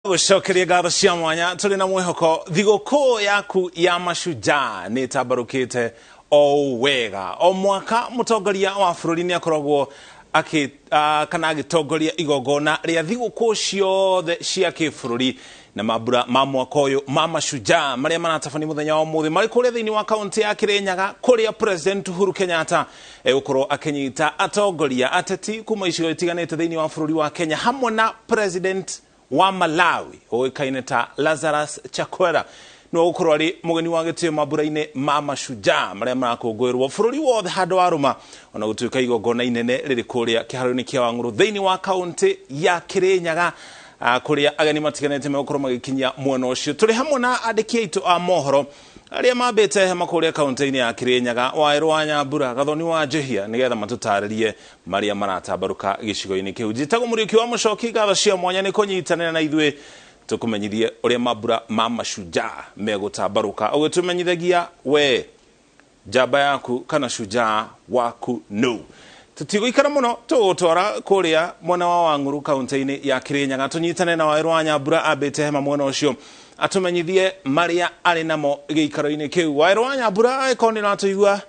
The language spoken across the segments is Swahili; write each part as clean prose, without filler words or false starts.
Gũcokeria ngatho cia mwanya tũrĩ na mwĩhoko thigũkũ yaku ya Mashujaa nĩ ĩtambarũkĩte o wega. O mwaka mũtongoria wa bũrũri nĩ akoragwo agĩtongoria igongona rĩa thigũkũ ciothe cia kĩbũrũri na mambura ma mwaka ũyũ ma Mashujaa marĩa maratabania mũthenya wa ũmũthĩ marĩ kũrĩa thĩinĩ wa kaunti ya Kirinyaga kũrĩa President Uhuru Kenyatta gũkorwo akĩnyita atongoria ateti kuma icigo itiganĩte thĩinĩ wa bũrũri wa Kenya hamwe na President wa Malawi oĩkaine ta Lazarus Chakwera no gũkorwo arĩ mũgeni wa gĩtĩo mambura-inĩ ma Mashujaa marĩa marakũngũĩrwo bũrũri wothe handũ wa rũma ona gũtuĩka igongona inene rĩrĩ kũrĩa kĩharo-inĩ kĩa Wangũrũ thĩinĩ wa kaunti ya Kirinyaga kũrĩa ageni matiganĩte megũkorwo magĩkinyia mwena ũcio. Tũrĩ hamwe na andĩki aitũ a mohoro arĩa mambĩte hema kũrĩa kaunti-inĩ ya Kirinyaga wa Nyambura Gathoni wa Njihia nĩgetha matũtarĩrie marĩa maratambarũka gĩcigo-inĩ kĩu. Njĩtagwo Mũriũki wa Mũcoki, ngatho cia mwanya nĩ kũnyitanĩra na ithuĩ tũkũmenyithie ũrĩa mambura ma Mashujaa megũtambarũka ũgĩtũmenyithagia we njamba yaku kana shujaa waku no. Tũtigũikara mũno tũgũtwara kũrĩa mwena wa Wangũrũ kaunti-inĩ ya Kirinyaga tũnyitane na wa Nyambura ambĩte hema mwena ũcio atumenyithie marĩa arĩ namo gĩikaro-inĩ kĩu. Wa Nyambura agĩkorwo nĩ ratũigua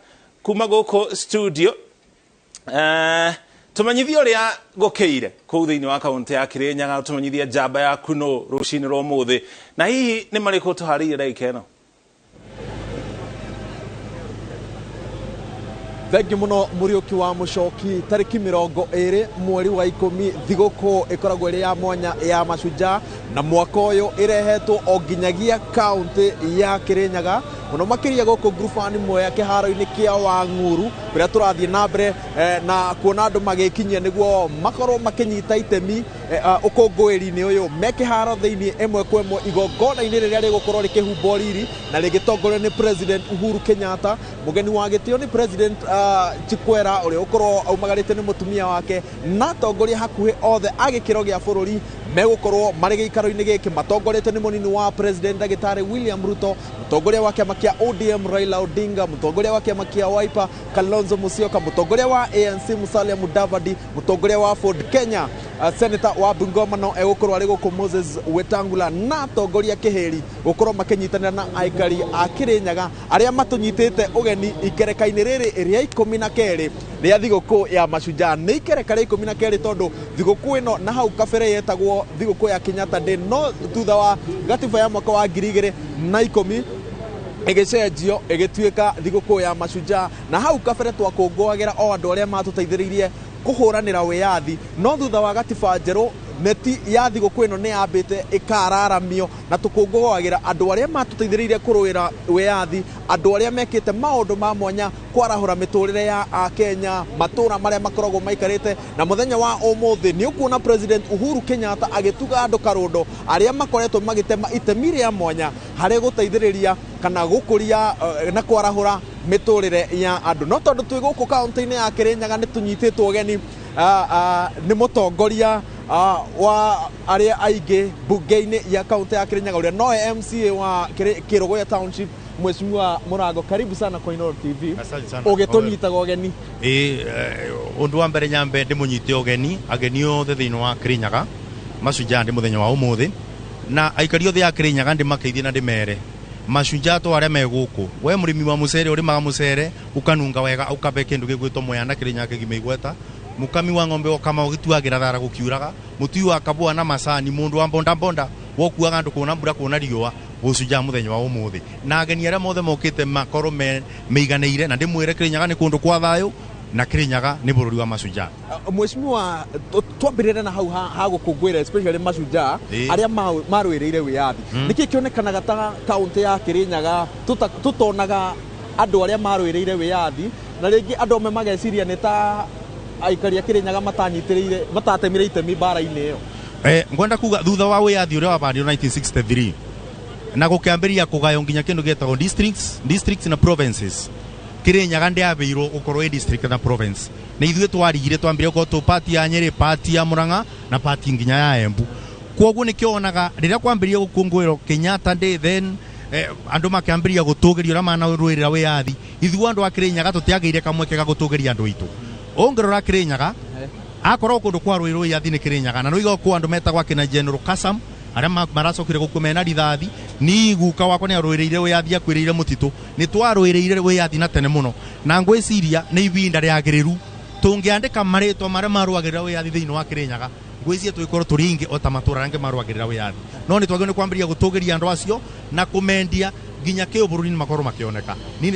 kuma gũkũ studio tũmenyithie ũrĩa gũkĩire kũu thĩinĩ wa kaunti ya Kirinyaga, tũmenyithie njamba yaku no rũcinĩ rwa ũmũthĩ na hihi nĩ marĩkũ tũharĩirie ndagĩka ĩno. Thengi muno Mũriũki wa Mũcoki, tarĩki 20 mweri wa 10 thigũkũ ĩkoragwo ĩrĩ ya mwanya ya Mashujaa na mwaka ũyũ ĩrehetwo o nginyagia kaunti ya Kirinyaga muno makĩria gũkũ ngurubani imwe ya kĩharo-inĩ kĩa Wangũrũ kũrĩa tũrathiĩ na mbere na kuona andũ magĩkinyia nĩguo makorwo makĩnyita itemi ũkũngũĩri-inĩ ũyũ me kĩharo thĩinĩ ĩmwe kwa ĩmwe igongona-inĩ rĩrĩa rĩgũkorwo rĩkĩhumbwo riri na rĩgĩtongorio nĩ President Uhuru Kenyatta. Mũgeni wa gĩtĩo nĩ President Chakwera ũrĩa ũkorwo aumagarĩte nĩ mũtumia wake na atongoria hakuhĩ othe a gĩkĩro gĩa bũrũri megũkorwo marĩ gĩikaro-inĩ gĩkĩ matongorĩte nĩ mũnini wa President Ndagĩtarĩ William Ruto, mũtongoria wa kĩama kĩa ODM Raila Odinga, mũtongoria wa kĩama kĩa Wiper Kalonzo Musyoka, mũtongoria wa ANC Musalia Mudavadi, mũtongoria wa Ford Kenya Senator wa Bungoma no egũkorwo arĩ gũkũ Moses Wetangula na atongoria kĩhĩri gũkorwo makĩnyitanĩra na aikari a Kirinyaga arĩa matũnyitĩte ũgeni ikereka-inĩ rĩrĩ rĩa 12 rĩa thigũkũ ya Mashujaa. Nĩ ikereka rĩa 12 tondũ thigũkũ ĩno na hau kabere yetagwo thigũkũ ya Kenyatta Day no thutha wa gatiba ya mwaka wa 2010 ĩgĩcenjio ĩgĩtuĩka thigũkũ ya Mashujaa na hau kabere twakũngũagĩra o andũ arĩa matũteithĩrĩirie kũhũranĩra wĩyathi no thutha wa gatiba njerũ neti ya thigũkũ ĩno nĩ yambĩte ĩkararamio na tũkũngũagĩra andũ arĩa matũteithĩrĩirie kũrũĩra wĩyathi, andũ arĩa mekĩte maũndũ ma mwanya kwarahũra mĩtũrĩre ya Kenya, matũra marĩa makoragwo maikarĩte na mũthenya wa ũmũthĩ nĩ ũkuona President Uhuru Kenyatta agĩtuga andũ karũndo arĩa makoretwo magĩtema itemi rĩa mwanya harĩ gũteithĩrĩria kana gũkũria na kwarahũra mĩtũrĩre ya andũ. No tondũ twĩ gũkũ kaunti-inĩ ya Kirinyaga nĩ tũnyitĩtwo ũgeni nĩ mũtongoria wa arĩa aingĩ bunge-inĩ ya kaunti ya Kirinyaga ũrĩa noe MCA wa Kĩrũgũya Township Mheshimiwa Mũrango. Karibu sana kwa Inooro TV. Ũgĩtũnyitaga ũgeni. Ũndũ wa mbere nyambe ndĩmũnyite ũgeni ageni othe thĩinĩ wa Kirinyaga Mashujaa ndĩ mũthenya wa ũmũthĩ na aikari othe ya Kirinyaga ndĩmakeithie na ndĩmere Mashujaa to arĩa me gũkũ we mũrĩmi wa mũcere ũrĩmaga mũcere ũkanunga wega ũkabe kĩndũ gĩgwĩtwo mwea na Kirinyaga kĩgima igweta mukami wa ng'ombe okama ũgĩtuagĩra thara gũkiuraga mũtui wa kabua na macani mũndũ wa bonda wokuaga andũ kuona mbura kuona riũa Mashujaa mũthenya wa ũmũthĩ na ageni arĩa mothe mokĩte makorwo meiganĩire na ndĩmwĩre Kirinyaga nĩ kũndũ kwa thayũ na Kirinyaga nĩ bũrũri wa Mashujaa. Mheshimiwa twambĩrĩre na hau ha gũkũngũĩra especially Mashujaa arĩa marũĩrĩire wĩyathi nĩkĩ kĩonekanaga ta kaunti ya Kirinyaga tũtonaga andũ arĩa marũĩrĩire wĩyathi na rĩngĩ andũ amwe mageciria nĩ ta aikari a Kirinyaga matatemire itemi mbara-inĩ ĩyo. Ngwenda kuga thutha wa wĩyathi ũrĩa wabandirwo 1963 na gũkĩambĩrĩria kũgayo nginya kĩndũ gĩtagwo districts na provinces Kirinyaga ndĩambĩirwo gũkorwo district na province na ithuĩ twarigire twambire gũkorwo party ya Nyeri, party ya Murang'a na party nginya ya Embu. Kwoguo nĩkĩonaga rĩrĩa kwambĩrĩria gũkũngũĩrwo Kenyatta Day then andũ makĩambĩrĩria gũtũgĩria ũrĩa manarũĩrĩra wĩyathi ithuĩ andũ a Kirinyaga tũtiagĩire kamweke ga gũtũgĩria andũ aitũ. Ũngĩrora Kirinyaga akorwo kũndũ kwa rũĩrũ wĩyathi nĩ Kirinyaga na no igokwo andũ metagwo akina General Kasam aria maracokire gukumena rithathi ni guka wakwa ni arwireire wiyathi akwiriire mutitu ni twarwireire wiyathi na tene muno na ngwiciria ni ibinda riagiriru tungiandika maritwa maria marwagirira wiyathi thiini wa Kirinyaga ngwiciria twikorwo turingi o ta matura range marwagirira wiyathi no ni twagire ni kwambiria gutugiria andu acio na kumendia ginya ke bururi ni makorwo makioneka ni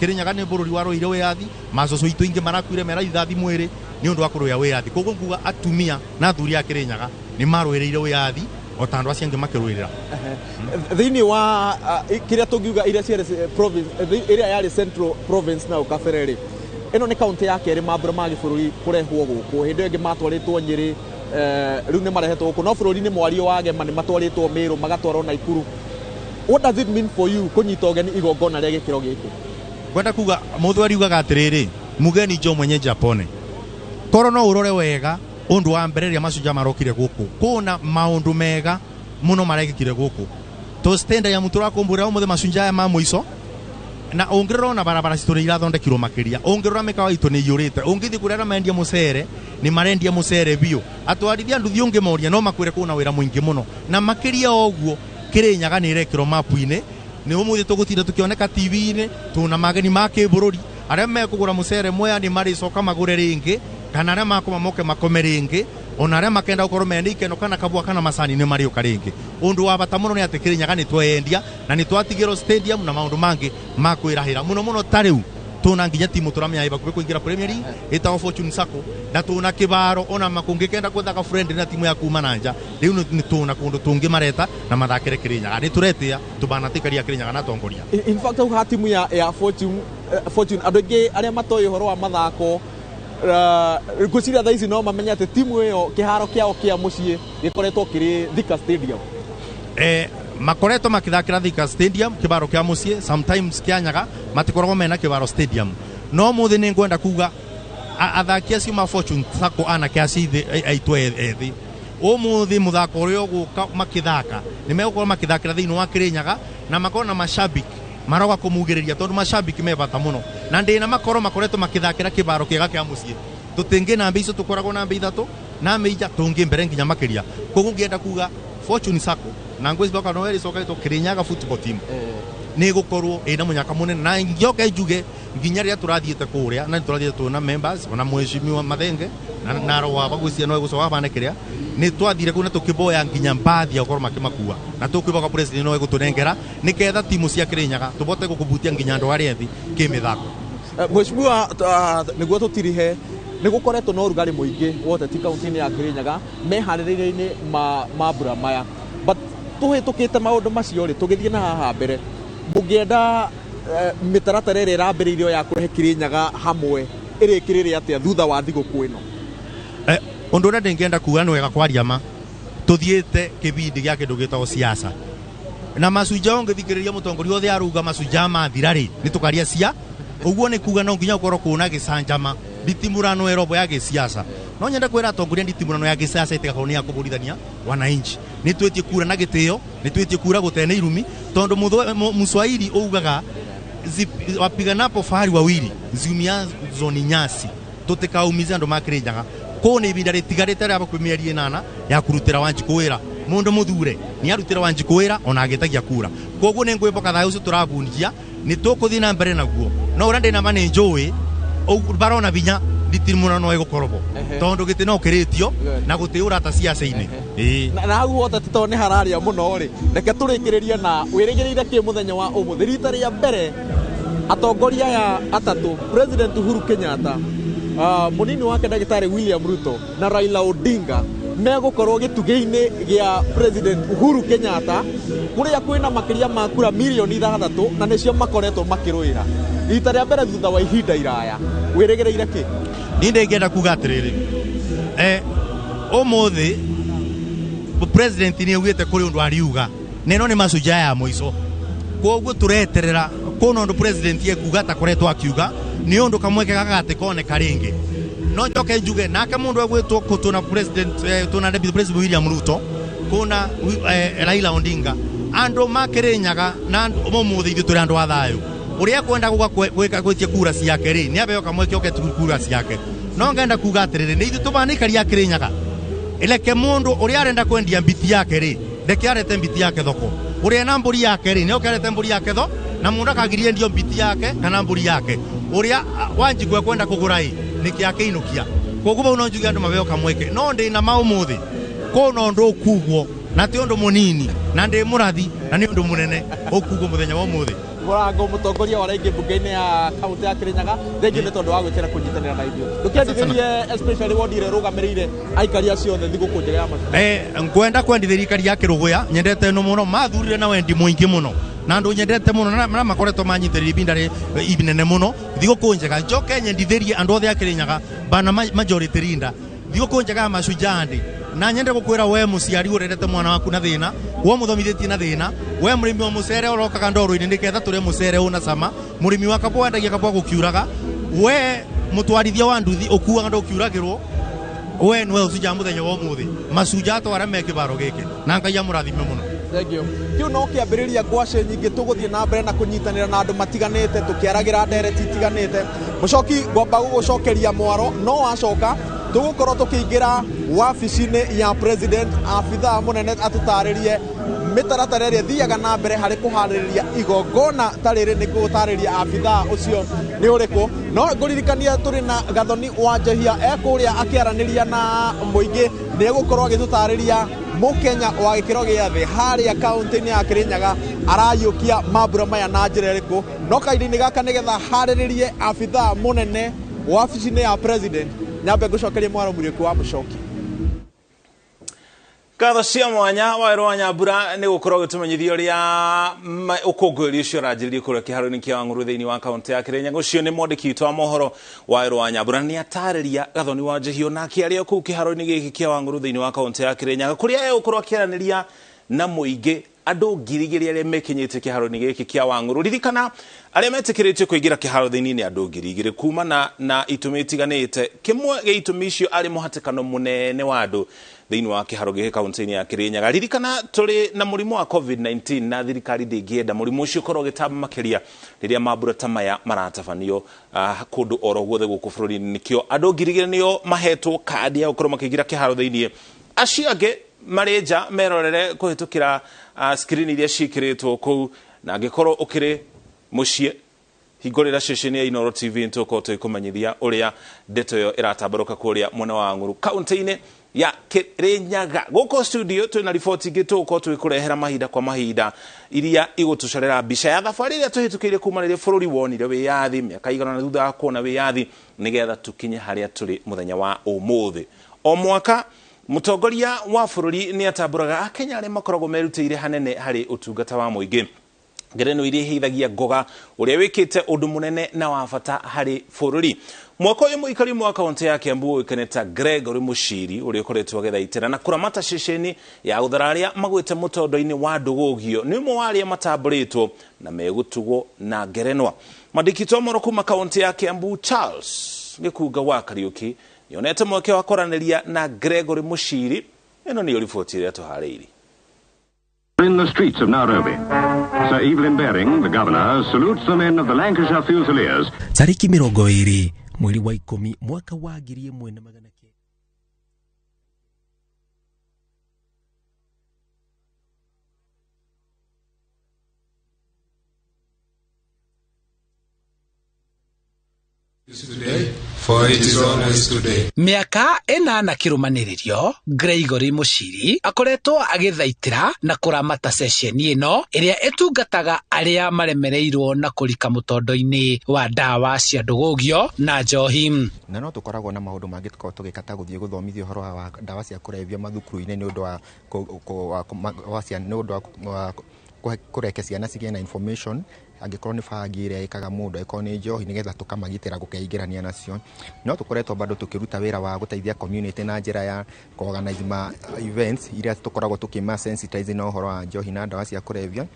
Kirinyaga ni bururi warwire wiyathi macoco itu ingi marakwire mera ithathi mwiri ni undu wa kuruya wiyathi koguo nguga atumia na athuri a Kirinyaga ni marwireire wiyathi o ta andu acio angi makirwirira thiini wa kiria tungiuga iria ciari province iria yari central province na ukabereri ino ni county ya keri mambura ma gibururi kurehwo guku hindi ingi matwaritwo Nyeri riu ni marehetwo guku no bururi ni mwario wagema ni matwaritwo Meru magatwarwo Naikuru. What does it mean for you kunyita ugeni igongona ria gikiro giki? Kwenda kuga muthwari ugaga atiriri mugeni jo mwenye Japone koro no urore wega undu wa mbere ria Mashujaa marokire guku kuna maundu mega muno marekire guku to stenda ya mutura kumbura umuthe Mashujaa ma muico na ungirona barabara citure irathondekirwo makiria ungirora mikawa itu ni yurite ungithi kurera mendia mucere ni marendia mucere bio atwarithia nduthi ungi moria no makwire kuna wira muingi muno na makiria oguo Kirinyaga ni irekirwo mapu-ini ni umuthi tugutinda tukioneka TV-ini tuna mageni ma kibururi aria mekugura mucere moya ni maricoka magure ringi kana aria makoma moke makome ringi ona aria makenda gukorwo mena ikeno kana kabua kana macani ni mariuka ringi undu wa bata muno ni ati Kirinyaga ni twendia na ni twatigirwo stadium na maundu mangi makwirahira muno tariu tuna nginya timu turamya iba kuingira Premier League itago Fortune Sacco na tuna kibaro ona makungikenda kuthaka friend na timu ya kuma nanja riu ni tuna kundu tungi mareta na mathakire Kirinyaga ni turetia tubanatikaria Kirinyaga na tongoria in fact au timu ya Fortune adoge aria matoyo horo wa mathako guciria thaici no mamenya ati timu iyo kiharo kiao kia mucii gikoretwo kiri Thika Stadium makoretwo makithakira Thika Stadium kibaro kia mucii sometimes Kianyaga matikoragwo mena kibaro stadium no muthi ni ngwenda kuga athaki acio ma Fortune Sacco ana kiaci aitwe ethi umuthi muthako urio guka makithaka ni megukorwo makithakira thiini wa Kirinyaga na makona mashabiki maroga kumugiriria tondu mashabiki me bata muno na ndina makoro makoretwo makithakira kibaro kiega kia mucii tutingi na mbico tukoragwo na mbi ithatu na meija tungi mbere nginya makiria koguo ngienda kuga Fortune Sacco na ngwiciboka no eri soka ito Kirinyaga football team ni gukorwo ina munyaka munene na ngioke njuge nginya ria turathiete kuria na turathiete tuna members ona mweshimiwa Mathenge na rowa bagucia no gucoka banekiria ni twathire kuna tukiboya nginya mbathi ukorwo makimakua na tukwiboka president no gutunengera niketha timu cia Kirinyaga tubote gukubutia nginya andu aria ethi kimithako mweshimiwa niguo tutirihe nigukoretwo no rugari muingi woteti county-ini ya Kirinyaga mehaririire-ini mambura maya but tuhitukite maundu macio ri tugithie na haha mbere mungienda mitaratara iri irambiriirio ya kurehe Kirinyaga hamwe irikirire atia thutha wa thiguku ino undu uria ndingienda kuga ni wega kwaria ma tuthiite kibindi gia kindu gitagwo siasa na Mashujaa ngithikiriria mutongoria othe aruga Mashujaa mathira ri ni tukaria cia uguo ni kuga no nginya ukorwo kuna gicanjama nditimurano erobo ya gisiasa no nyenda kwira atongoria nditimurano ya gisiasa itigakorwo ni ya kuburithania wananchi ni twetie kura na gitio ni twetie kura gutene irumi tondu Mswahili ugaga wapiganapo fahari wawili ziumia zoni nyasi tutikaumiza andu ma Kirinyaga ko ni ibinda ritigarite ria bakwimieri 8 ya kurutira Wanjikuira mundu muthure ni arutira Wanjikuira ona agitagia kura koguo ni ngwimboka thayo ucio turabunjia ni tukuthi na mbere naguo no ura ndina mane njui barona binya nditimurano egukorobo tondu giti no kiritio na gutiura ta siasa-ini na hau hota titone hararia muno ri reke turikiririe na wirigirire ki muthenya wa umuthi rita ria mbere atongoria ya atatu President Uhuru Kenyatta munini wake Daktari William Ruto na Raila Odinga megukorwo gituge-ini gia President Uhuru Kenyatta kuria kwina makiria ma kura milioni 6 na nicio makoretwo makiruira rita ria mbere thutha wa ihinda iraya wirigireire ki ni ndingienda kuga atiriri umuthi president ni augite kuri undu ariuga neno ni Mashujaa ya muico koguo tureterera kono undu president yekuga ta koretwo akiuga ni undu kamweke gagate kone karingi no njoke njuge naka mundu agwitwo kutuna president tuna deputy president William Ruto kuna Raila Odinga andu makirinyaga na umuthi ithu turi andu athayo uria kwenda gwika gwitia kura ciake ri ni abeo kamweke oke kura ciake no ngenda kuga atiriri ni ithu tubanikaria Kirinyaga ileke mundu uria arenda kwendia mbiti yake ri ndeke arete mbiti yake thoko uria na mburi yake ri nio kerete mburi yake tho na mundu akagirie ndio mbiti yake kana mburi yake uria wanjigwe kwenda kugura niki yake inukia koguo uno njugi andu mabeo kamweke no ndi na maumuthi ko no ndo kugwo na ti undu munini na ndi murathi na ni undu munene okugwo muthenya wa umuthi Murango mutongoria wa raingi bunge-ini ya kaunti ya Kirinyaga thengi ni tondu wa gwikira kunyitanira na ithuĩ tukiendithirie especially wondire rugamirire aikari acio the thiguku njega ya Mashujaa ngwenda kwendithiria aikari ya Kiruguya nyendete no muno mathurire na wendi muingi muno na andu nyendete muno na makoretwo manyitiriria ibinda ri ibinene muno thiguku njega njoke nyendithirie andu othe a Kirinyaga bana majority rinda thiguku njega ya Mashujaa ndi na nyende gukwira we muciari urerete mwana waku na thina wo muthomithitie na thina we murimi wa mucere urokaga ndoro-ini niketha turi mucere una sama murimi wa kapwa endagia kapwa gukiuraga we mutwarithia wa nduthi ukuaga ndo ukiuragirwo we nwe ucija muthenya wa umuthi Mashujaa twara me kibaro giki na Ngai amurathime muno thank you kiu no kiambiriria ngwace nyingi tuguthie na mbere na kunyitanira na andu matiganite tukiaragira ndereti itiganite mucoki ngwamba gugucokeria mwaro no wacoka tugukorwo tukiingira wabici-ini ya president afitha munene atutaririe mitaratara iria thiaga na mbere hari kuhaririria igongona tariri ni gutariria afitha ucio ni uriku no nguririkania turi na gathoni wa njehia ekuria akiaraniria na muingi ni egukorwo agitutariria mukenya wa gikiro gia thi haria kaunti-ini ya Kirinyaga arayukia mambura maya na njira iriku no kaindi-ini gaka nigetha hariririe afitha munene wabici-ini ya president nyambe ngucokerie mwaro muriuki wa mucoki Katho cia mwanya wa Nyambura ni gukorwo gitumenyithio ria ukungũĩri ucio ranjiririe kuria kiharo-ini kia Wang'uru thiini wa kaunti ya Kirinyaga ucio ni mwandiki witũ wa mohoro wa Nyambura ni atariria gathoni wa njehio na akiaria kuu kiharo-ini giki kia Wang'uru thiini wa kaunti ya Kirinyaga kuria gukorwo akiaraniria na muingi andu ngirigiri aria mekinyite kiharo-ini giki kia Wang'uru ririkana aria metikiritie kuingira kiharo thiini ni andu ngirigiri kuma na itumi itiganite kimwe gia itumi icio ari muhatikano munene wa andu thiini wa kiharo giki kaunti-ini ya Kirinyaga ririkana turi na murimu wa COVID-19 na thirikari ndingienda murimu ucio korwo gitamba makiria riria mambura ta maya maratabanio kundu oro guothe guku bururi-ini nikio andu ngirigiri nio mahetwo kadi ya gukorwo makiingira kiharo thiini acio ange mareja merorere kuhitukira screen iria cikiritwo kuu na angikorwo ukiri mucie hingurira ceceni ya Inoro TV ntuko tuikumenyithia uria ndeto yo iratambaruka kuria mwena wa Wang'uru kaunti-ini ya Kirinyaga guko studio twina riboti ngituko twikurehera mahinda kwa mahinda iria igutucarera mbica ya thabari iria tuhitukiire kuma riria bururi wonire wiyathi miaka igana na thutha wa kuona wiyathi nigetha tukinye haria turi muthenya wa umuthi o mwaka mutongoria wa bururi ni atamburaga akenya aria makoragwo merutĩire hanene hari utungata wa muingi ngerenwa iria ihithagia ngoga uria wikite undu munene na wa bata hari bururi mwaka uyu muikari wa kaunti ya Kiambu uikaneta Gregory Mushiri uria ukoretwo agethaitira na kuramata ceceni ya uthararia magwite mutondo-ini wa ndugugio ni umwe wa aria matamburitwo na megutugwo na ngerenwa mandikitwo moro kuma kaunti ya Kiambu Charles Gĩkunga wa Kariuki nionete mweke wa koraniria na Gregory Mushiri eno ni riboti iria tuhariiri. In the streets of Nairobi, Sir Evelyn Baring, the governor, salutes the men of the Lancashire Fusiliers. Tariki 20 mweri wa 10 mwaka wa 1900. Today, for it is always today. Miaka enana kirumaniririo Gregory Mushiri akoretwo agithaitira na kuramata ceceni ino iria etungataga aria maremereirwo na kurika mutondo-ini wa dawa cia ndugugio na njohi na no tukoragwo na maundu mangi tukorwo tugikata guthie guthomithia uhoro wa dawa cia kurevia mathukuru-ini ni undu wa kureke ciana cigie na information angikorwo ni bangi iria ikaga mundu akorwo ni njohi nigetha tukamagitira gukeingirania nacio no tukoretwo bado tukiruta wira wa guteithia community na njira ya organize ma events iria tukoragwo tukima sensitize na uhoro wa njohi na dawa cia kurevia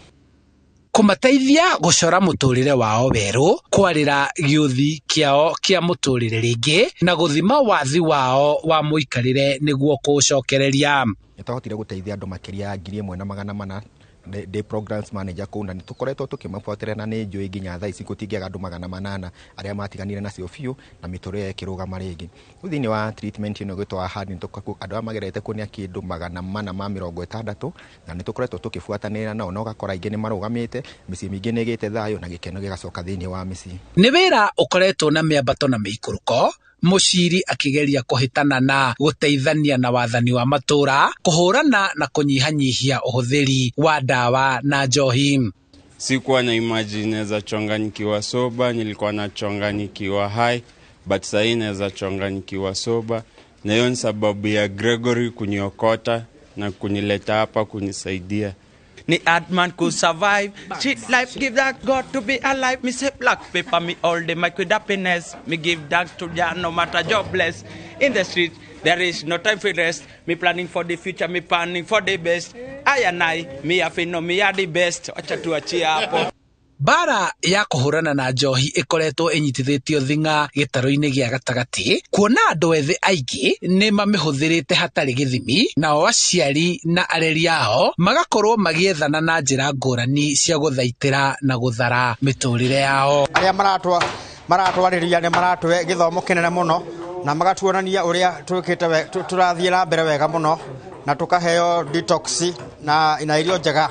kumateithia gucora muturire wao weru kwarira giuthi kiao kia muturire ringi na guthima wathi wao wa muikarire niguo kucokereria twahotire guteithia andu makiria 1,400 day programs manager kũu, na nĩtũkoretwo tũkĩmabuatĩrĩra na nĩ njũĩ nginya thaa ici gũtingĩaga andũ 800 arĩa matiganire nacio biũ na mĩtũrĩre ĩkĩrũgama rĩngĩ. Thĩinĩ wa treatment ĩno gwĩtwo hard andũ arĩa magerete kũnia kĩndũ 460 na nĩtũkoretwo tũkĩbuatanĩrĩra nao na ũgakora aingĩ nĩmarũgamĩte, mĩciĩ mĩingĩ nĩgĩte thayũ na gĩkeno gĩgacoka thĩinĩ wa mĩciĩ. Nĩ wĩra ũkoretwo na mĩambato na mĩikũrũko, Mũciri akĩgeria kũhĩtana na gũteithania na wathani wa matũra kũhũrana na kũnyihanyihia ũhũthĩri wa dawa na njohi. Sikuwa na imagine naweza chonga nikiwa soba, nilikuwa na chonga nikiwa high, but sasa naweza chonga nikiwa soba, na hiyo ni sababu ya Gregory kuniokota na kunileta hapa kunisaidia. Ni Adman could survive. Shit life give that God to be alive. Me say black paper me all day my with happiness. Me give that to Jah no matter jobless. In the street there is no time for rest. Me planning for the future, me planning for the best. I and I, me have know me are the best. Acha tuachie hapo. Bara ya kũhũrana na njohi ĩkoretwo ĩnyitithĩtio thing'a gĩtarũ-inĩ gĩa gatagatĩ, kuona andũ ethĩ aingĩ nĩ mamĩhũthĩrĩte hatarĩ gĩthimi, nao aciari na areri ao magakorwo magĩethana na njĩra ngũrani cia gũthaitĩra na gũthara mĩtũrĩre yao. Arĩa maratwarĩria nĩ maratũhe gĩthomo kĩnene mũno na magatuonania ũrĩa tũrathiĩ na mbere wega mũno na tukaheo detox na irio njega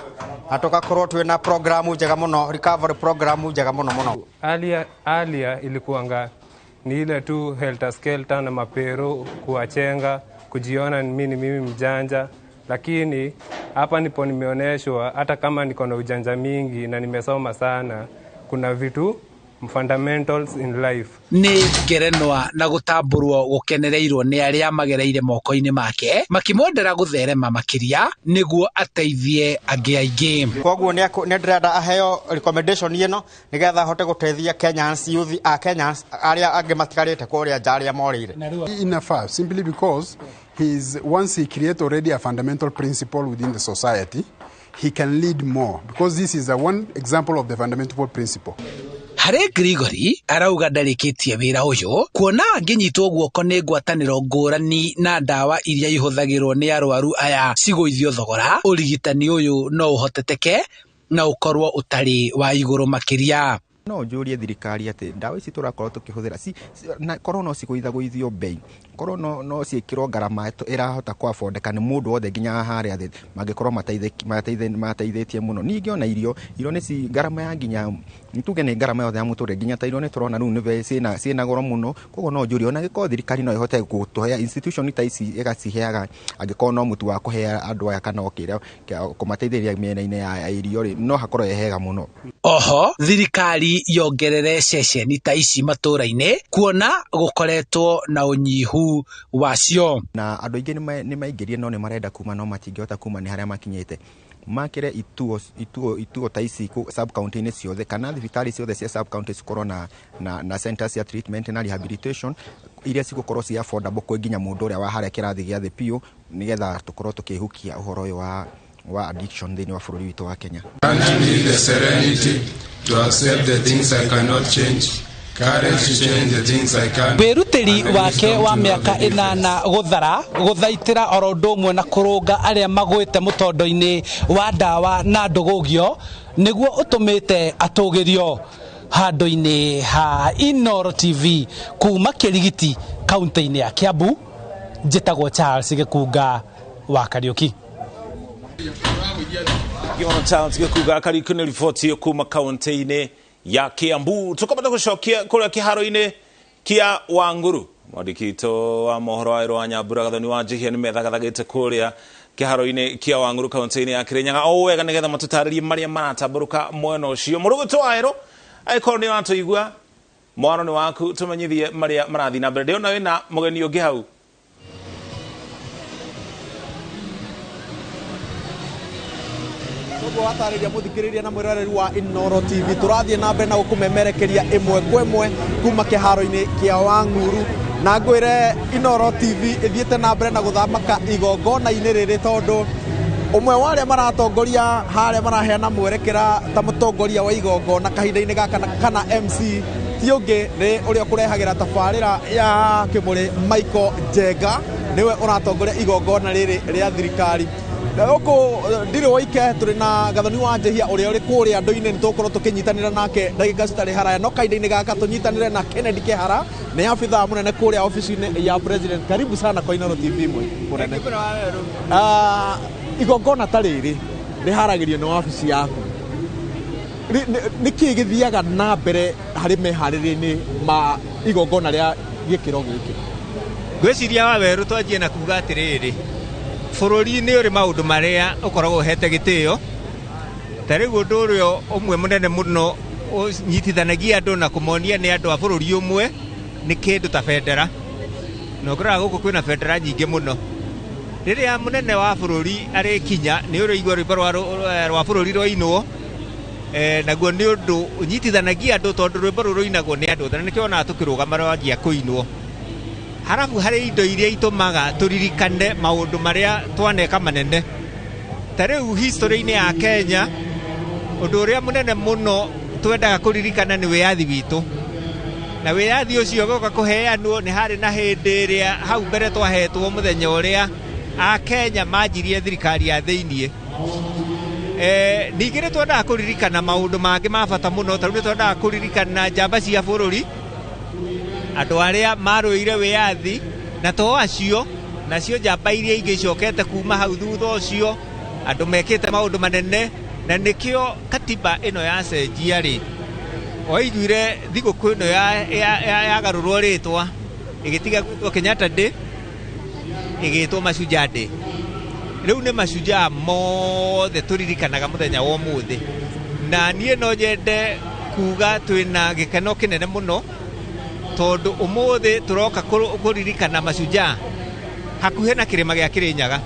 na tukakorwo twina programu njega muno, recovery programu njega muno. Alia ilikuanga ni ile tu helter skelter na mapero, kuachenga, kujiona mimi mjanja, lakini hapa nipo nimeoneshwa hata kama niko na ujanja mingi na nimesoma sana, kuna vitu fundamentals in life. Ni ngerenwa na gũtambũrwo gũkenereirwo nĩ arĩa magereire moko-inĩ make makĩmwendera gũtherema makĩria nĩguo ateithie angĩ aingĩ. Koguo nĩ ndĩrenda aheo recommendation ĩno nĩgetha ahote gũteithia Kenyans youth Kenyans arĩa angĩ matigarĩte kũrĩa nja arĩa morĩire. Inafaa simply because once he create already a fundamental principle within the society, he can lead more because this is one example of the fundamental principle. Harĩ Gregory arauga ndarĩkĩtie wĩra ũyũ kuona angĩnyitwo guoko nĩ ngwatanĩro ngũrani na ndawa iria ihũthagĩrwo nĩ arwaru aya cigũithio thogora, ũrigitani ũyũ no ũhoteteke na ũkorwo ũtarĩ wa igũrũ makĩria. No njũrie thirikari atĩ ndawa ici tũrakorwo tũkĩhũthĩra korwo no cigũithagũithio bei, korwo no ciĩkĩrwo ngarama ĩrahota kũabondeka nĩ mũndũ wothe nginya harĩa thĩ mangĩkorwo mateithĩtie mũno. Ningĩ ona irio nĩ ngarama ya nginya nituge nĩ ngarama yothe ya mũtũrĩre nginya ta irio nĩ tũrona rĩu nĩ ciĩna goro mũno. Koguo no njũrie ona gĩkorwo thirikari no ĩhote gũtũhe institution ta ici ĩgaciheaga angĩkorwo no mũtu wa kũhe andũ aya kana okĩrĩa kũmateithĩrĩria mĩena-inĩ ya irio no hakorwo hega mũno. Oho thirikari yongerere ceceni ta ici matũra-inĩ kuona gũkoretwo na ũnyihu wacio. Na andũ aingĩ nĩ maingĩrie no nĩ marenda kuma no matingĩhota kuma nĩ harĩa makinyĩte. Makire ituo ta ici sub county-inĩ ciothe kana thibitarĩ ciothe cia sub county cikorwo na centers cia treatment na rehabilitation iria cigũkorwo cia affordable kwa nginya mũndũ ũrĩa wa harĩa kĩrathi gĩa thĩ piũ nĩgetha tũkorwo tũkĩhukia ũhoro ũyũ wa addiction thĩinĩ wa bũrũri witũ wa Kenya. I need the serenity to accept the things I cannot change. Wĩrutĩri wake wa mĩaka 8 gũthara gũthaitĩra oro ũndũ ũmwe na kũrũnga arĩa magwĩte mũtondo-inĩ wa ndawa na ndũgũgio nĩguo ũtũmĩte atũgĩrio handũ-inĩ ha Inooro TV kuma Kĩrigiti kaunti-inĩ ya Kiambu. Njĩtagwo Charles Gĩkunga wa Kariũki. Charles Gĩkunga Kariũki nĩ riboti kuma kaunti-inĩ ya Kiambu. Tukapata gũcokia kũrĩa kĩharo-inĩ kia Wangũrũ. Mwandĩkitwo wa mohoro wa Irwa Nyambura Gathoni wa Njihia nĩ methagathagĩte kũrĩa kĩharo-inĩ kia Wangũrũ kaunti-inĩ ya Kirinyaga o wega nĩgetha matũtarĩrie marĩa maratambũrũka mwena ũcio. Mũrũgũtũ wa Irũ angĩkorwo nĩ watũigua mwaro nĩ waku tũmenyithie marĩa marathiĩ na mbere. Ndĩrona wĩna mũgeni ũngĩ hau. Watarĩria mũthikĩrĩria na mwĩroreri wa Inooro TV tũrathiĩ na mbere na gũkũmemerekeria ĩmwe kwa ĩmwe kuma kĩharo-inĩ kĩa Wangũrũ na ngwĩre Inooro TV ĩthiĩte na mbere na gũthamaka igongona-inĩ rĩrĩ tondũ ũmwe wa arĩa maratongoria harĩa maraheana mwerekera ta mũtongoria wa igongona kahinda-inĩ gaka kana MC ti ũngĩ nĩ ũrĩa kũrehagĩra tabarĩra ya kĩmũrĩ Michael Njenga, nĩwe ũratongoria igongona rĩrĩ rĩa thirikari. Oko ndire waike turi na gathoni wa njehia uria uri kuria andu-ini nitukorwo tukinyitanira nake ndagika citari haraya no kainda-ini gaka tunyitanire na Kennedy Kehara ni afitha munene kuria ofisi-ini ya president. Karibu sana kwa Inooro TV munene. Igongona ta riri riharagirio ni ofisi yaku niki githiaga na mbere hari meharĩrĩria-inĩ ma igongona ria gikiro giki? Gwiciria Waweru twanjie na kuga atiriri bururi ni uri maundu maria ukoragwo hete gitio tariu undu urio umwe munene muno unyitithanagia andu na kumonia ni andu a bururi umwe ni kindu ta bendera no ngora guku kwina bendera nyingi muno. Riria munene wa bururi ari kinya ni uri igwa rwimbo rwa bururi rwainwo naguo ni undu unyitithanagia andu tondu rwimbo ruru inagwo ni andu na nikio na tukirugama rwanjia kuinwo. Harafu hari indo iria itumaga turirikane maundu maria twaneka manene. Tariu history-ini ya Kenya undu uria munene muno twendaga kuririkana ni wiyathi witu na wiyathi ucio goka kuheanwo ni hari na hindi iria hau mbere twahetwo muthenya uria a Kenya manjirie thirikari ya thiini. Ningĩ twendaga kuririkana maundu mangi ma bata muno tariu twendaga kuririkana njamba cia bururi andu aria marũire wiyathi na to acio nacio njamba iria ingĩ icokete kuma hau thutha ucio andu mekite maundu manene na nikio katiba ino ya cenjia ri oiguire thigũkũ ino yagarũrwo ritwa igitiga gwitwo Kenyatta Day igitwo Mashujaa Day. Riu ni Mashujaa mothe turirikanaga muthenya wa umuthi na nie no nyende kuga twina gikeno kinene muno tondu umuthi turoka kuririkana Mashujaa hakuhe na kirima gia Kirinyaga.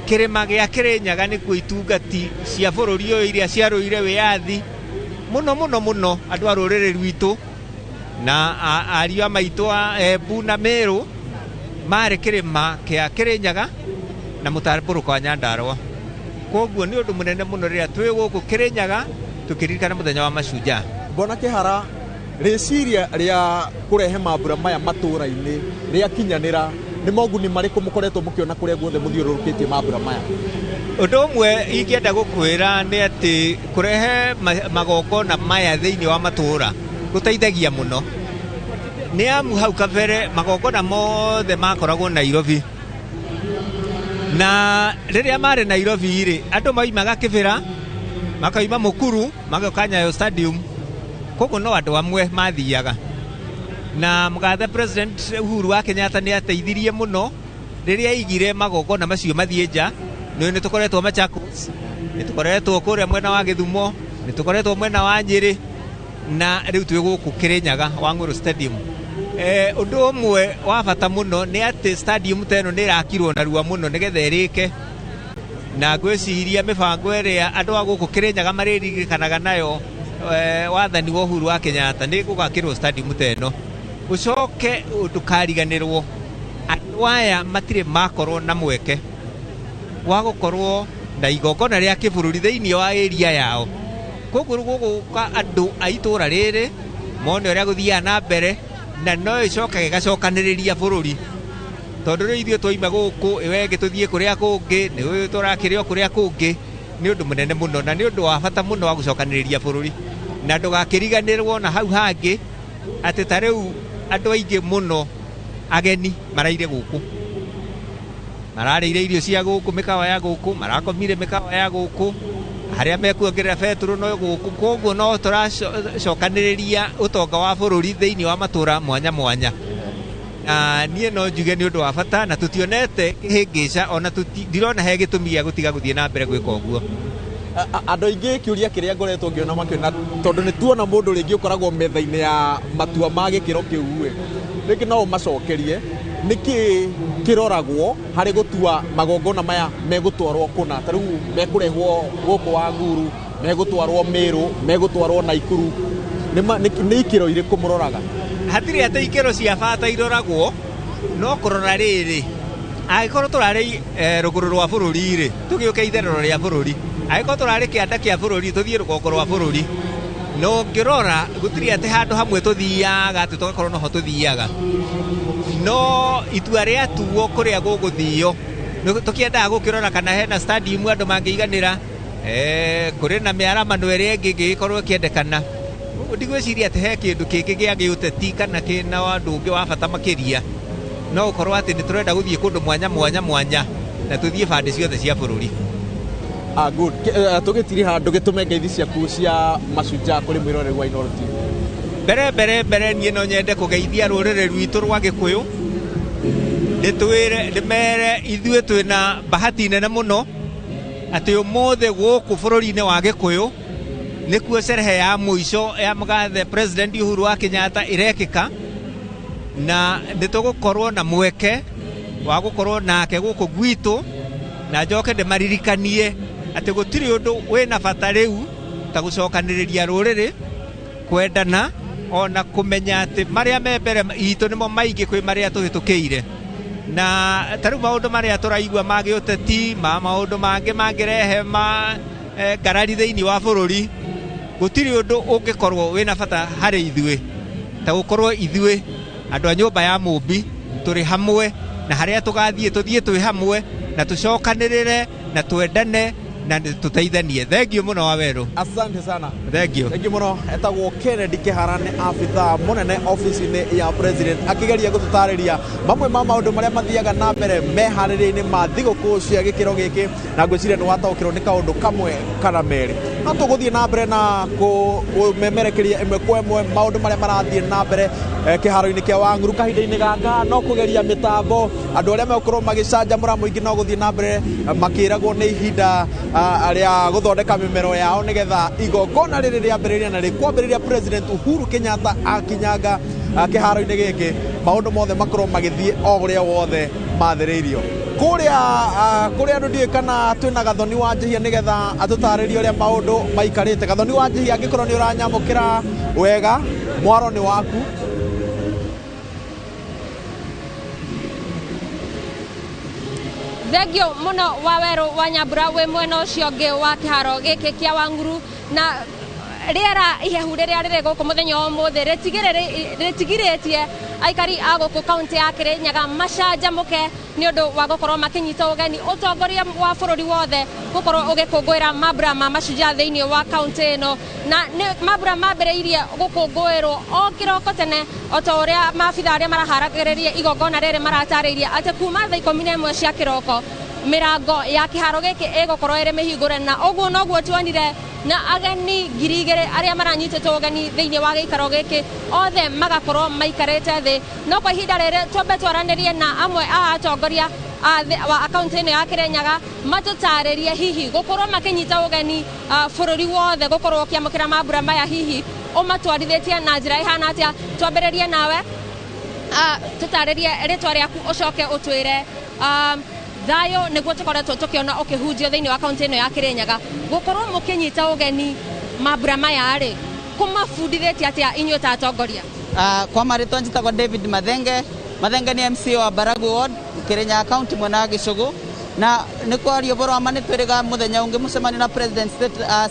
Kirima gia Kirinyaga ni kuo itungati cia bururi uyu iria ciarũire wiyathi muno muno muno andu a rũrĩrĩ rwitu na ariũ a maitũ a Embu na Meru mari kirima kia Kirinyaga na mutambũrũko wa Nyandarua. Koguo ni undu munene muno riria twi guku Kirinyaga tukiririkana muthenya wa Mashujaa. Bona Kehara reciria ria kurehe mambura maya matura-ini ria kinyanira ni moguni mariku mukoretwo mukiona kuria guothe muthiururukitie mambura maya? Undu umwe ingienda gukwira ni ati kurehe magongona maya thiini wa matura guteithagia muno ni amu hau kabere magongona mothe makoragwo Nairobi na riria mari Nairobi ri andu maimaga Kibira makaima Mukuru magoka Nyayo Stadium. Koguo no andu amwe mathiaga na mugathe President Uhuru wa Kenyatta ni ateithirie muno riria igire magongona macio mathie nja. Ni tukoretwo Machakos, ni tukoretwo kuria mwena wa Githumo, ni tukoretwo mwena wa Nyeri na riu twi guku Kirinyaga wa Nguru Stadium. Undu umwe wa bata muno ni ati stadium teno ni rakirwo na ruwa muno nigetha irike na gwiciria mibango iria andu a guku Kirinyaga maririkanaga nayo wathani wa Uhuru wa Kenyatta ni gugakirwo stadium teno ucoke ndukariganirwo andu aya matire makorwo na mweke wa gukorwo na igongona ria kibururi thiini wa area yao. Koguo guguka andu a itura riri mone uria guthia na mbere na no icoka gigacokaniriria bururi tondu riu ithio twaima guku iwe gituthie kuria kungi ni uyu turakirio kuria kungi ni undu munene muno na ni undu wa bata muno wa gucokaniriria bururi na ndugakiriganirwo na hau hangi ati tariu andu aingi muno ageni maraire guku mararire irio cia guku mikawa ya guku marakomire mikawa ya guku haria mekuongerera beturu no guku. Koguo no turacokaniriria utonga wa bururi thiini wa matura mwanya mwanya na nie no njuge ni undu wa bata na tutionete kihingica ona ndirona he gitumi gia gutiga guthie na mbere gwika uguo. Andu aingi kiuria kiria ngoretwo ngiona makiona tondu ni tuona mundu ringi ukoragwo metha-ini ya matua ma gikiro kiu ringi no umacokerie niki kiroragwo hari gutua magongona maya megutwarwo kuna tariu mekurehwo guku wa Nguru megutwarwo Meru megutwarwo Naikuru ni ikiro iriku muroraga? Hatiri ati ikiro cia bata iroragwo no kurora riri agikorwo turari ruguru rwa bururi ri tugiuke itherero ria bururi agikorwo turari kianda kia bururi tuthie rugongo rwa bururi no ngirora gutiri ati handu hamwe tuthiaga ati tugakorwo no ho tuthiaga no itua ria tuo kuria guguthio tukiendaga gukirora kana hena stadium andu mangiiganira kuri na miaramano ĩrĩa ĩngĩ ĩngĩkorwo ĩkĩendekana. Ndigwĩciria atĩ he kĩndũ kĩngĩ gĩa gĩũteti kana kĩna andũ ũngĩ wa bata makĩria no ũkorwo atĩ nĩ tũrenda gũthiĩ kũndũ mwanya na tũthiĩ bande ciothe cia bũrũri. Good. Tũgĩtiri handũ gĩtũme ngeithi ciaku cia Mashujaa kũrĩ mwĩroreri wa Inooro TV. Mbere niĩ no nyende kũgeithia rũrĩrĩ rwitũ rwa Gĩkũyũ ndĩmere ithuĩ twĩna bahati nene mũno atĩ ũmũthĩ gũkũ bũrũri-inĩ wa Gĩkũyũ nĩkuo sherehe ya mũico ya mũgathe President Uhuru wa Kenyatta ĩrekĩka, na nĩtũgũkorwo na mweke wa gũkorwo nake gũkũ gwitũ, na njoke ndĩmaririkanie atĩ gũtirĩ ũndũ wĩna bata rĩu ta gũcokanĩrĩria rũrĩrĩ, kwendana ona kũmenya atĩ marĩa me mbere itũ nĩmo maingĩ kwĩ marĩa tũhĩtũkĩire. Na tarĩu maũndũ marĩa tũraigua ma gĩũteti maũndũ mangĩ mangĩrehe ngarari thĩinĩ wa bũrũri, gũtirĩ ũndũ ũngĩkorwo wĩna bata harĩ ithuĩ ta gũkorwo ithuĩ andũ a nyũmba ya mũmbi tũrĩ hamwe, na harĩa tũgathiĩ tũthiĩ twĩ hamwe na tũcokanĩrĩre na twendane na tũteithanie. Thengiũ mũno Wawerũ. Asante sana. Thengiũ mũno. Etagwo Kennedy Kĩhara nĩ abitha mũnene ofici-inĩ ya president akĩgeria gũtũtarĩria mamwe ma maũndũ marĩa mathiaga na mbere meharĩrĩria-inĩ ma thigũkũ cia gĩkĩro gĩkĩ, na ngwĩciria nĩ wataũkĩrwo nĩ kaũndũ kamwe kana merĩ. No tũgũthiĩ na mbere na kũmemerekeria ĩmwe kwa ĩmwe maũndũ marĩa marathiĩ na mbere kĩharo-inĩ kĩa Wangũrũ kahinda-inĩ gaka, no kũgeria mĩtambo andũ arĩa megũkorwo magĩcanjamũra mũingĩ no gũthiĩ na mbere makĩragwo nĩ ihinda rĩa gũthondeka mĩmero yao nĩgetha igongona rĩrĩ rĩambĩrĩria na rĩkwambĩrĩria President Uhuru Kenyatta akinyanga kĩharo-inĩ gĩkĩ, maũndũ mothe makorwo magĩthiĩ o ũrĩa wothe mathĩrĩirio. Kũrĩa andũ ndiũĩ kana twĩna Gathoni wa Njihia nĩgetha atũtarĩrie ũrĩa maũndũ maikarĩte. Gathoni wa Njihia, angĩkorwo nĩ ũranyamũkĩra wega, mwaro nĩ waku. Thengio muno Wawerũ wa Nyambura wĩ mwena ũcio ũngĩ wa kĩharo gĩkĩ kĩa Wangũrũ, na rĩera ihehu rĩrĩa rĩrĩ gũkũ mũthenya wa ũmũthĩ rĩtigirĩtie aikari a gũkũ kaunti ya Kĩrĩnyaga macanjamũke nĩ ũndũ wa gũkorwo makĩnyita ũgeni ũtongoria wa bũrũri wothe gũkorwo ũgĩkũngũĩra mambura ma Mashujaa thĩinĩ wa kaunti ĩno, na mambura mambĩrĩirie gũkũngũĩrwo o kĩroko tene o ta ũrĩa maabitha arĩa maraharagĩrĩria igongona rĩrĩ maratarĩirie atĩ kuma thaa 11 cia kĩroko mĩrango ya kĩharo gĩkĩ ĩgũkorwo ĩrĩ mĩhingũre, na ũguo noguo tuonire na ageni 2,000 arĩa maranyitĩtwo ũgeni thĩinĩ wa gĩikaro gĩkĩ othe magakorwo maikarĩte thĩ. No kwa ihinda rĩrĩ twambe twaranĩrie na amwe a atongoria wa akaunti ĩno ya Kĩrĩnyaga matũtarĩrie hihi gũkorwo makĩnyita ũgeni bũrũri wothe gũkorwo ũkĩamũkĩra mambura maya hihi ũmatwarithĩtie na njĩra ihana atĩa. Twambĩrĩrie nawe tũtarĩrie rĩtwa rĩaku ũcoke ũtwĩre thayũ nĩguo tũkoretwo tũkĩona ũkĩhunjio thĩinĩ wa kaunti ĩno ya Kĩrĩnyaga, gũkorwo mũkĩnyita ũgeni mambura maya rĩ kũmabundithĩtie atĩa inyuĩ ta atongoria? Kwa marĩtwa njĩtagwo David Mathenge nĩ MC wa Mbaragu Ward Kĩrĩnyaga County mwena wa Gĩcũgũ, na nĩ kwaria ũhoro wa ma nĩ twĩrĩga mũthenya ũngĩ mũcemanio na President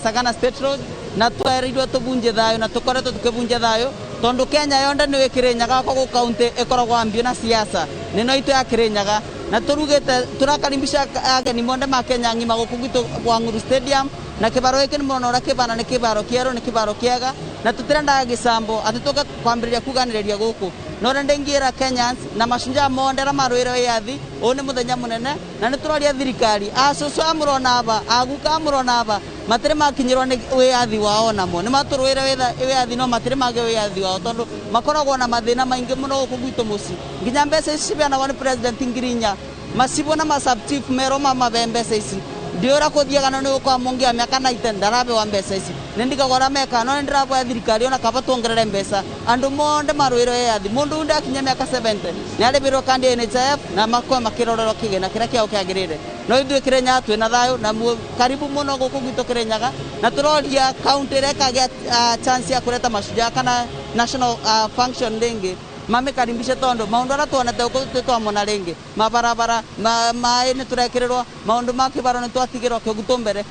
Sagana State Road, na twerirwo tũbunje thayũ na tũkoretwo tũkĩbunja thayũ tondũ Kenya yothe nĩ Kĩrĩnyaga kwa kaunti ĩkoragwo ambio na siasa nĩno itũ ya Kĩrĩnyaga, na turugite turakaribisha ageni monde ma Kenya ng'ima gũkũ gwitũ Wangũrũ Stadium, na kĩbaro gĩkĩ nĩ mũrona ũrĩa kĩbana nĩ kĩbaro kĩerũ, nĩ kĩbaro kĩega, na tũtirendaga gĩcambo atĩ tũka kwambĩrĩria kuganĩrĩria gũkũ no ndengĩra Kenyans na Mashujaa monde arĩa marũĩre wĩyathi. Ũyũ nĩ mũthenya mũnene na nĩ tũroria thirikari acũcũ amũrona aba aguka amũrona aba matirĩ makinyĩrwo nĩ wĩyathi wao, namo nĩ matũrũĩre wĩyathi no matirĩ mage wĩyathi wao tondũ makoragwo na mathĩna maingĩ mũno gũkũ gwitũ mũciĩ. Nginya mbeca ici cibeanagwo nĩ President Ngirinya masibwo na masubchief mero mabe mbeca ici ndiũra kũthiaga no nĩ gũkorwo mũngia mĩaka 90 ndarabewa mbeca ici nĩ ndigagora meka no nĩ ndĩraboya thirikari ona kaba tuongerere mbeca andũ monde marũĩre wĩyathi. Mũndũ ũndĩ akinya mĩaka 70 nĩ arĩbĩrwo kandi NHIF na makoe makĩrorerwo kĩgĩna kĩrĩa kĩao kĩagĩrĩire. No ithuĩ Kĩrĩnyaga twĩna thayũ na karibu mũno gũkũ gwitũ Kĩrĩnyaga, na tũroria kaunti ĩrĩa ĩkagĩa chance ya kũreta Mashujaa kana national function rĩngĩ mamekaribishe tondũ maũndũ arĩa tuonete gũkũ tũtwamona rĩngĩ mabarabara maĩ nĩ tũrekĩrĩrwo maũndũ ma kĩbaro nĩ twatigĩrwo kĩgutũ mbere.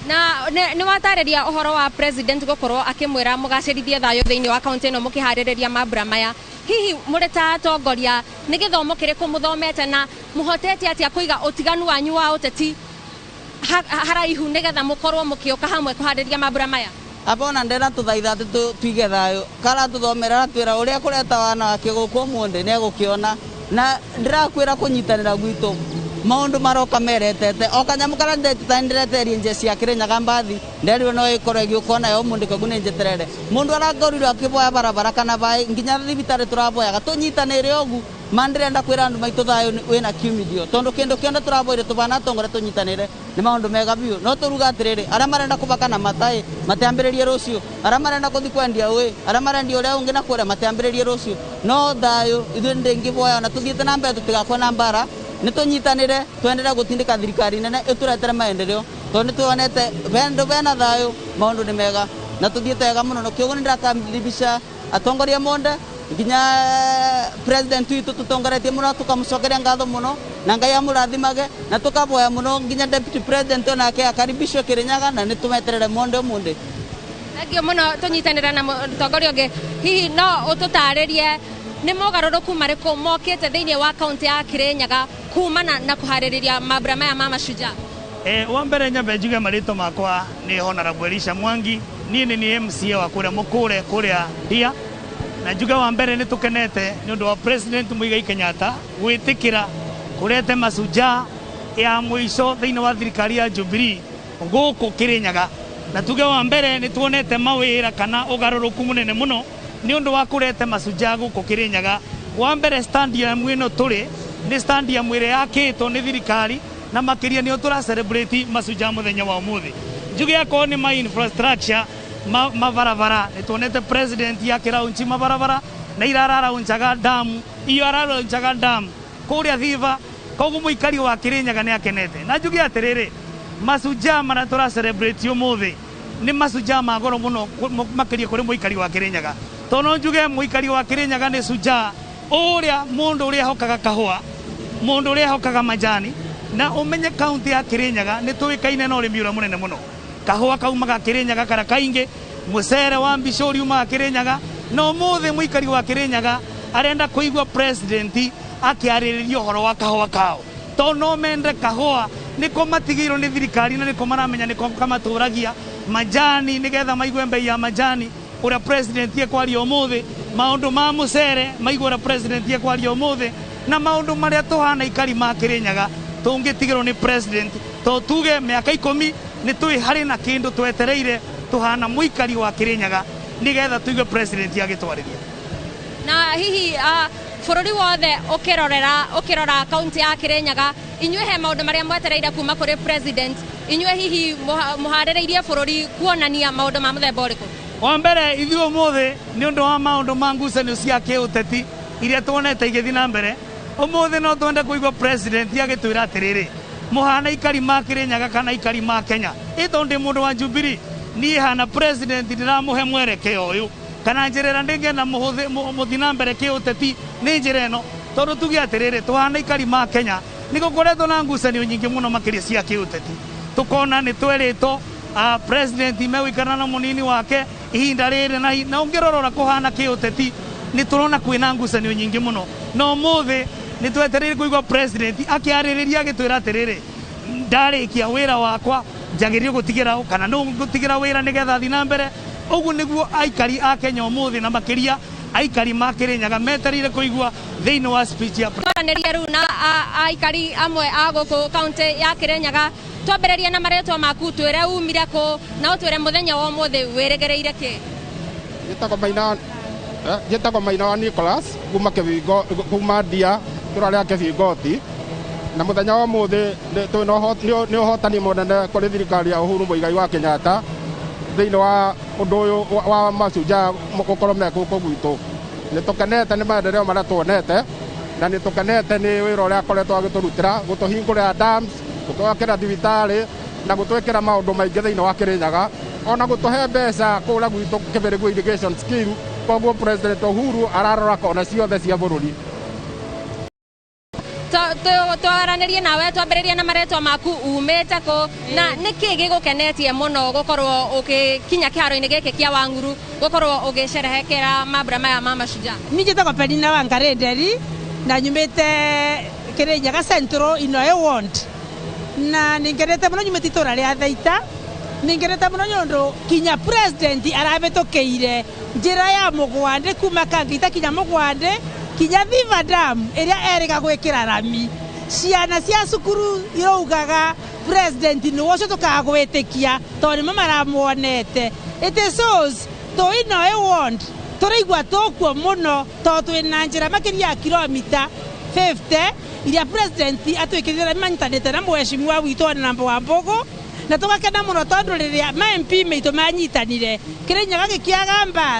Na nĩ watarĩria ũhoro wa president gũkorwo akĩmwĩra mũgacĩrithie thayũ thĩinĩ wa kaunti ĩno mũkĩharĩrĩria mambura maya, hihi mũrĩ ta atongoria nĩ gĩthomo kĩrĩkũ mũthomete na mũhotete atĩa kũiga ũtiganu wanyu wa ũteti haraihu nĩgetha mũkorwo mũkĩũka hamwe kũharĩria mambura maya? Abona ndena tuthaitha tuige thayo kala tuthomera twira uria kureta wana wake gũkũ mũndĩ nĩ egũkĩona na ndĩrakwĩra kũnyitanĩra gwitũ maũndũ maroka meretete o kanyamu kara ndetitanireterie nje cia Kirinyaga mbathi nderirwo no ĩkorwo ĩgĩũka nayo mũndũ koguo nĩ njeterere mũndũ aragorirwo akĩboya barabara kana baĩ nginya thibitarĩ tũraboyaga tũnyitanĩre ũgu mandĩrenda kwĩra andũ maitũ thayũ wĩna kiumithio tondũ kĩndũ kĩonde tũraboire tũbana atongoria tũnyitanĩre nĩ maũndũ mega biũ no tũruga atĩrĩrĩ arĩa marenda kũbaka na matai matambĩrĩrie rũciũ arĩa marenda gũthiĩ kwendia ũĩ arĩa marendia ũrĩa ũngĩ na kũrĩa matambĩrĩrie rũciũ no thayũ ithuĩ ndĩngĩboya na tũthiĩte na mbere tũtigakwo na mbara nĩ tũnyitanĩre twendelee gũtindĩka thirikari nene ĩtũretere maendeleo tondũ nĩ tuonete vendũ bena thayũ maũndũ nĩ mega na tũthiĩte wega mũno kĩoguo nĩ ndirakaribisha atongoria monde nginya president witũ tũtongoretie mũno tũkamũcokeria ngatho mũno na Ngai amũrathimage na tũkaboya mũno nginya deputy president onake akaribishwo Kirinyaga na nĩ tũmeterere monde ũmũndĩ. Thengio mũno tũnyitanĩra na mũtongoria ũngĩ hihi no ũtũtarĩrie nĩ mogarũrũku marĩkũ mokĩte thĩinĩ wa kaunti ya Kirinyaga kumana na kuharĩrĩria mambura maya ma Mashujaa? Wa mbere nyambe njuge marĩtwa makwa nĩ Honorable Elisha Mwangi niĩ nĩ MCA wa kũrĩa mũkũre kũrĩa Hia na njuge wa mbere nĩ tũkenete nĩ ũndũ wa President Muigai Kenyatta gwĩtĩkĩra kũrete Mashujaa ya mũico thĩinĩ wa thirikari ya Jubilee gũkũ Kirinyaga na tuge wa mbere nĩ tuonete mawĩra kana ũgarũrũku mũnene mũno nĩ ũndũ wa kũrete Mashujaa gũkũ Kirinyaga. Wa mbere stadium ĩno tũrĩ nĩ stadium ĩrĩa yakĩtwo nĩ thirikari na makĩria nĩo tũra celebrate Mashujaa mũthenya wa ũmũthĩ. Njuge akorwo nĩ ma infrastructure mabarabara nĩ tuonete president yakĩraunchi mabarabara na irararaunchaga damu iyo araraunchaga damu kũrĩa Thiva koguo mũikari wa Kirinyaga nĩ akenete na njuge atĩrĩrĩ Mashujaa marĩa tũra celebrate ũmũthĩ nĩ Mashujaa ma goro mũno makĩria kũrĩ mũikari wa Kirinyaga tondũ njuge mũikari wa Kirinyaga nĩ shujaa ũrĩa mũndũ ũrĩa hokaga kahũa mũndũ ũrĩa hokaga majani na ũmenye kaunti ya Kirinyaga nĩ tũĩkaine na ũrĩmi ũrĩa mũnene mũno kahũa kaumaga Kirinyaga kara kaingĩ mũcere wa mbicũri umaga Kirinyaga na ũmũthĩ mũikari wa Kirinyaga arenda kũigua president akĩarĩrĩria ũhoro wa kahũa kao tondũ no mende kahũa nĩko matigĩirwo nĩ thirikari na nĩko maramenya nĩko kamatũragia majani nĩgetha maigue mbei ya majani ũrĩa president ekwaria ũmũthĩ maũndũ ma mũcere maigua ũrĩa president ekwaria ũmũthĩ na maũndũ marĩa tũhana ikari ma Kirinyaga tũngĩtigĩrwo nĩ president tondũ tuge mĩaka 10 nĩ tũĩ harĩ na kĩndũ twetereire tũhana mũikari wa Kirinyaga nĩgetha tuigue president agĩtwarĩria. Na hihi bũrũri wothe ũkĩrora kaunti ya Kirinyaga inyuĩ he maũndũ marĩa mwetereire kuma kũrĩ president inyuĩ hihi mũharĩrĩirie bũrũri kuonania maũndũ ma mũthemba ũrĩkũ? Wa mbere ithuĩ ũmũthĩ nĩ ũndũ wa maũndũ ma ngucanio cia kĩũteti iria tuonete igĩthiĩ na mbere ũmũthĩ no twende kũigua president agĩtwĩra atĩrĩrĩ mũhana ikari ma Kirinyaga kana ikari ma Kenya ĩtondũ ndĩ mũndũ wa Jubilee niĩ hana president ndiramũhe mwerekeo ũyũ kana njĩrĩra ndĩngĩenda mũthi na mbere kĩũteti nĩ njĩra ĩno tondũ tuge atĩrĩrĩ tũhana ikari ma Kenya nĩ gũkoretwo na ngucanio nyingĩ mũno makĩria cia kĩũteti tũkona nĩ twerĩtwo president megũikara na mũnini wake ihinda rĩrĩ na ũngĩrorora kũhana kĩũteti nĩ tũrona kwĩna ngucanio nyingĩ mũno na ũmũthĩ nĩ twetereire kũigua president akĩarĩrĩria agĩtwĩra atĩrĩrĩ ndarĩkia wĩra wakwa njagĩrĩire gũtigĩra kana no gũtigĩra wĩra nĩgetha thiĩ na mbere ũguo nĩguo aikari a Kenya ũmũthĩ na makĩria aikari ma Kirinyaga metereire kũigua thĩinĩ wa speech ya twaranĩria rĩu na aikari amwe a gũkũ kaunti ya Kirinyaga twambĩrĩria na marĩtwa maku twĩre umire kũ na ũtwĩre mũthenya wa ũmũthĩ wĩrĩgĩrĩire kĩ? Njĩtagwo Maina wa Nicholas kuma Ndia tũrarĩa Kĩbingoti na mũthenya wa ũmũthĩ nĩ ũhotani mũnene kũrĩ thirikari ya Uhuru Muigai wa Kenyatta thĩinĩ wa ũndũ ũyũ wa Mashujaa gũkorwo me gũkũ gwitũ nĩ tũkenete nĩ maendeleo marĩa tuonete na nĩ tũkenete nĩ wĩra ũrĩa akoretwo agĩtũrutĩra gũtũhingũrĩra dams gũtwakĩra thibitarĩ na gũtwĩkĩra maũndũ maingĩ thĩinĩ wa Kirinyaga ona gũtũhe mbeca kũrĩa gwitũ Kĩbĩrĩgũ irrigation scheme koguo president Uhuru ararora kona ciothe cia bũrũri. twaranĩrie nawe twambĩrĩrie na marĩtwa maku umĩte kũ na nĩkĩ gĩgũkenetie mũno gũkorwo ũgĩkinya kĩharo-inĩ gĩkĩ kĩa Wangũrũ gũkorwo ũgĩcerehekera mambura maya ma Mashujaa? Niĩ njĩtagwo Penina Wangarenderi na nyumĩte Kĩrĩnyaga Central Inoe Ward na nĩngenete mũno nyumĩte itũra rĩa Thaita. Nĩngenete mũno nĩũndũ kinya president arabĩtũkĩire njĩra ya Mũgwandĩ kuma Kangĩta kinya Mũgwandĩ kinya Thiva Dam ĩrĩa erĩga gwĩkĩra rami. Ciana cia cukuru iraugaga president nĩwe ũcio tũkagwĩtĩkia tondũ nĩmo maramuonete. It shows to Inoe Ward tũraigua tũkuo mũno tondũ twĩna njĩra makĩria ya kilomita 50 iria president atwĩkĩrĩre manyitanĩte na mheshimiwa witũ na Wambũgũ na tũgakena mũno tondũ rĩrĩa ma MP maitũ manyitanire Kĩrĩnyaga gĩkĩaga mbara.